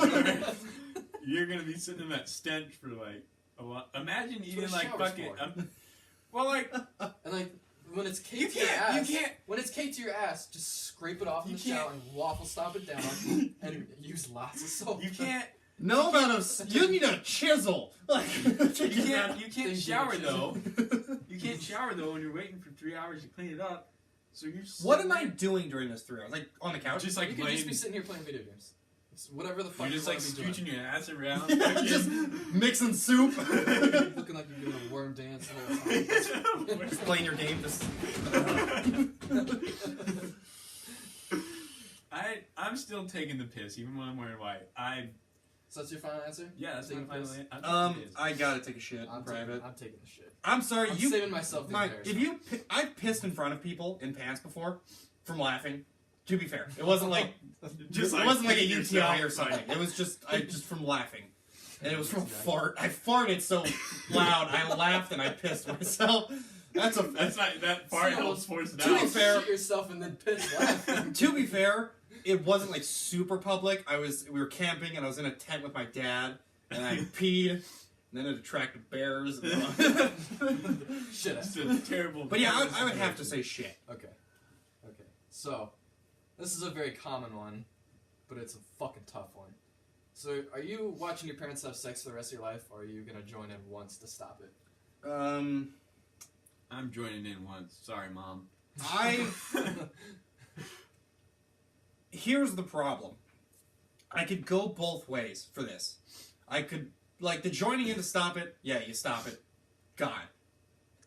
You're gonna be sitting in that stench for like a lot. Imagine That's eating what a like shower's fucking. for. Well, like And like when it's you caked to your ass, can't. when it's caked to your ass, just scrape it off in You the can't- shower and waffle stop it down, and use lots of soap. You can't. No amount of. You need a chisel. Like, You can't Thank you, shower though. Jesus. You can't shower though when you're waiting for 3 hours to clean it up. So you're. What sitting am I there doing during this 3 hours? Like on the couch? Just like You could laying. just be sitting here playing video games. It's whatever the fuck You're just you like wanna be doing. scooching your ass around. just mixing soup. Looking like you're doing a worm dance the whole time. Just playing your game. Just. I'm still taking the piss even when I'm wearing white. So that's your final answer? Yeah, that's my Taking final piss? answer. I'm taking the piss. I gotta take a shit in I'm private. taking the shit. I'm sorry, I'm you. saving myself the Mike, embarrassment. if you, I've pissed in front of people in pants before, from laughing. To be fair, it wasn't like, Just it wasn't like a pissing UTI yourself. or something. It was just, just from laughing, and it was from fart. I farted so loud, I laughed and I pissed myself. That's not that far So, helps force it to be out. fair- Shit yourself and then piss laughing. To be fair, it wasn't like super public. We were camping and I was in a tent with my dad, and I peed, and then it attracted bears. Shit. It's a terrible. But yeah, I would have to say shit. Okay. Okay. So, this is a very common one, but it's a fucking tough one. So, are you watching your parents have sex for the rest of your life, or are you gonna join in once to stop it? I'm joining in once. Sorry, Mom. Here's the problem. I could go both ways for this. I could, like, the joining in to stop it, yeah, you stop it. God.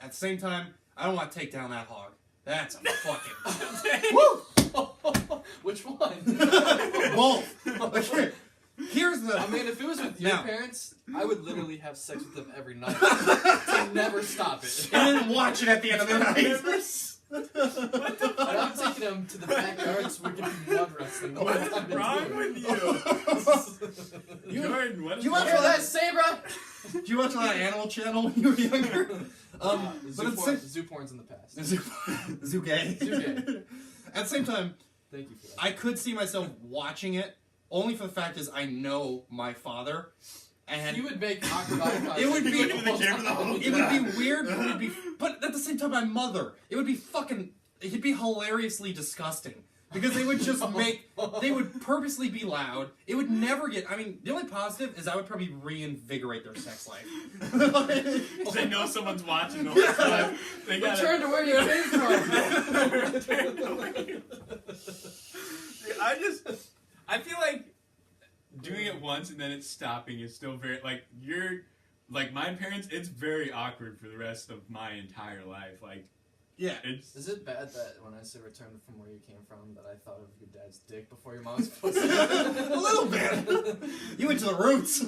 At the same time, I don't want to take down that hog. That's a fucking... Woo! Which one? Both. Okay. Here's the... I mean, if it was with your Now. parents, I would literally have sex with them every night to never stop it. And then watch it at the end of the night. And I'm taking them to the backyard so we can do mud wrestling the whole What's time they're wrong doing with you? Jordan, what is you wrong? watch Hear all that, that? Sabra? Did you watch a lot of Animal Channel when you were younger? Zoo porn's in the past. Zoo gay. Zoo gay. At the same time, Thank you for that. I could see myself watching it only for the fact is I know my father, And you would make awkward eye contact. It would be- Look at the camera the whole it would be weird, but but at the same time, my mother. It would be fucking. It'd be hilariously disgusting because they would just they would purposely be loud. It would never get. I mean, the only positive is I would probably reinvigorate their sex life. They know someone's watching them. Yeah. They gotta Return to where you came from. Return to where you- I feel like doing it once and then it's stopping is still very like my parents. It's very awkward for the rest of my entire life. Like, Yeah. it's Is it bad that when I say return from where you came from that I thought of your dad's dick before your mom's pussy? A little bit. You went to the roots.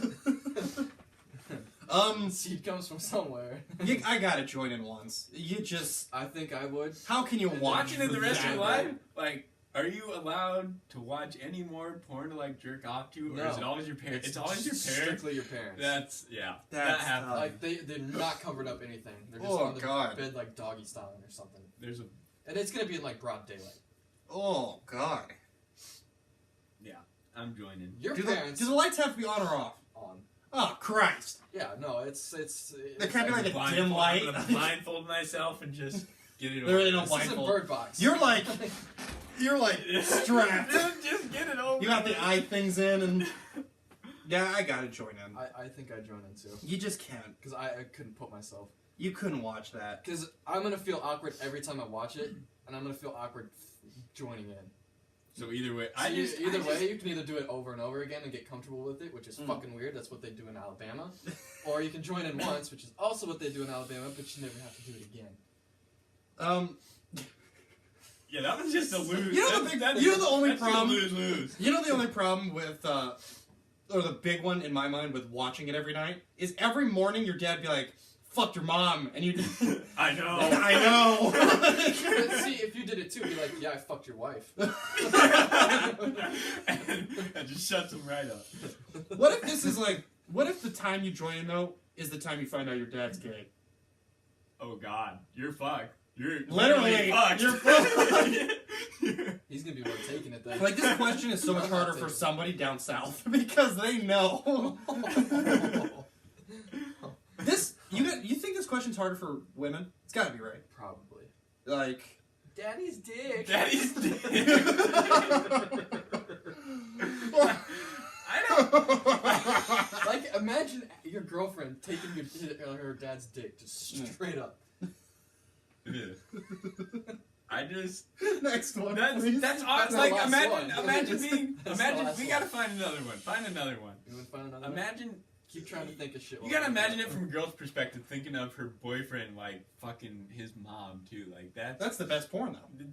Seed comes from somewhere. I gotta join in once. You just. I think I would. How can you watch watching it the rest of that? your life. Like, are you allowed to watch any more porn to like jerk off to, or No. is it always your parents? It's always your parents. Strictly your parents. That's that That's, happens. Like they're not covered up anything. They're just Oh, on the God. bed like doggy styling or something. There's a And it's gonna be in like broad daylight. Oh God. I'm joining. Your Do parents the lights have to be on or off? on. Oh Christ! Yeah, no, it's There can't be like a Blindfold- dim light. I'm gonna blindfold myself and just get it over. There ain't no This isn't blindfold. Bird Box. You're like strapped. Just get it over. You got the eye things in, and yeah, I gotta join in. I think I join in too. You just can't. Because I couldn't put myself. You couldn't watch that. Because I'm gonna feel awkward every time I watch it, and I'm gonna feel awkward joining in. So either way, So either way, you can either do it over and over again and get comfortable with it, which is fucking weird. That's what they do in Alabama. Or you can join in once, which is also what they do in Alabama, but you never have to do it again. Yeah, that was just a lose. You know the only that's problem- Just a lose. You know the only problem with, or the big one in my mind with watching it every night is every morning your dad be like, "Fuck your mom," and you. I know. I know. But see, if you did it too, be like, yeah, I fucked your wife. and just shuts him right up. What if this is like? What if the time you join though is the time you find out your dad's gay? Oh God, you're fucked. You're Literally, fucked. you're fucked. He's gonna be one taking it then. Like this question is so much harder for somebody down south because they know. This you think this question's harder for women? It's got to be right. Probably. Like. Daddy's dick. Daddy's dick. I don't. Like, imagine your girlfriend taking her dad's dick just straight up. It is. I just. Next one. That's please. awesome. That's the Like last imagine one. imagine being That's the imagine last we one. gotta find another one. Find another one. You wanna find another one? Imagine Keep trying to think of shit. you gotta imagine it from a girl's perspective, thinking of her boyfriend like fucking his mom too. Like That's the best porn though.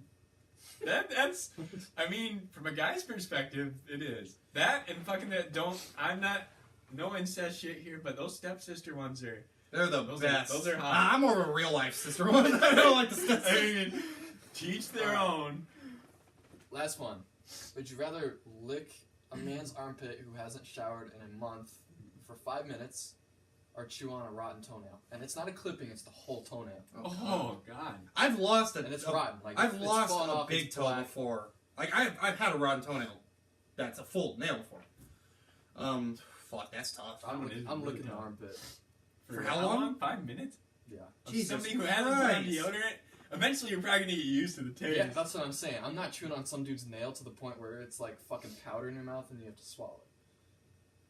that's I mean, from a guy's perspective, it is. That and fucking that I'm not no incest shit here, but those stepsister ones are They're the Those best. are hot. I'm more of a real life sister one. I don't like the stepsister. I mean, teach their own. Last one. Would you rather lick a man's armpit who hasn't showered in a month for 5 minutes, or chew on a rotten toenail? And it's not a clipping; it's the whole toenail. Oh God. I've lost And it's rotten. Like I've it's lost fallen a off, big it's toe black. before. Like I've had a rotten toenail. That's a full nail before. Fuck, that's tough. That one is I'm really licking the tough. armpit. For how long? 5 minutes? Yeah. Jesus Somebody who hasn't put on deodorant. Eventually, you're probably gonna get used to the taste. Yeah, that's what I'm saying. I'm not chewing on some dude's nail to the point where it's like fucking powder in your mouth and you have to swallow it.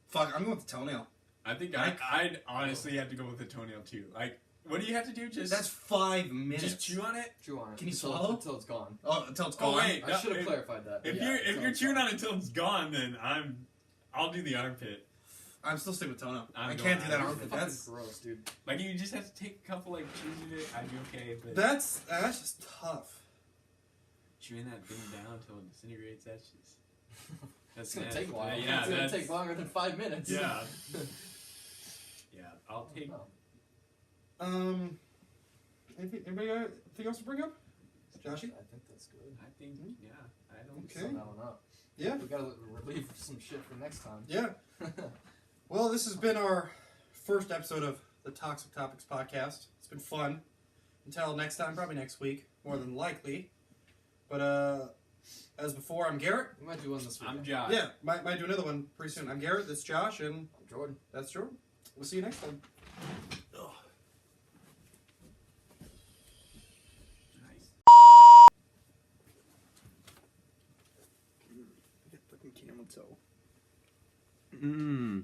Fuck, I'm going with the toenail. I think Like- I'd honestly have to go with the toenail too. Like, what do you have to do? That's 5 minutes. just chew on it. Chew on it. Can you until, swallow? Until it's gone. Oh, until it's Oh, gone. wait. I No, should have if- clarified that. If but yeah, you're until if you're it's chewing gone. on it until it's gone, then I'll do the armpit. I'm still sticking with toenail. I'm I going can't do that armpit. armpit. Fucking That's gross, dude. Like you just have to take a couple like chews of it. I'd be okay, but that's just tough. chewing that thing down until it disintegrates. That's just It's gonna take a while. Yeah, it's gonna that's, take longer than 5 minutes. Yeah. Yeah, I'll take. No, Anybody got anything else to bring up? Joshy? I think that's good. I think yeah. I don't. Okay. Sum that one up. Yeah. We gotta relieve some shit for next time. Yeah. Well, this has been our first episode of the Toxic Topics podcast. It's been fun. Until next time, probably next week, more than likely. But As before, I'm Garrett. We might do one this week. I'm Josh. Yeah, might do another one pretty soon. I'm Garrett. That's Josh, and Jordan. that's Jordan. We'll see you next time. Nice. Fucking camel toe. Mmm.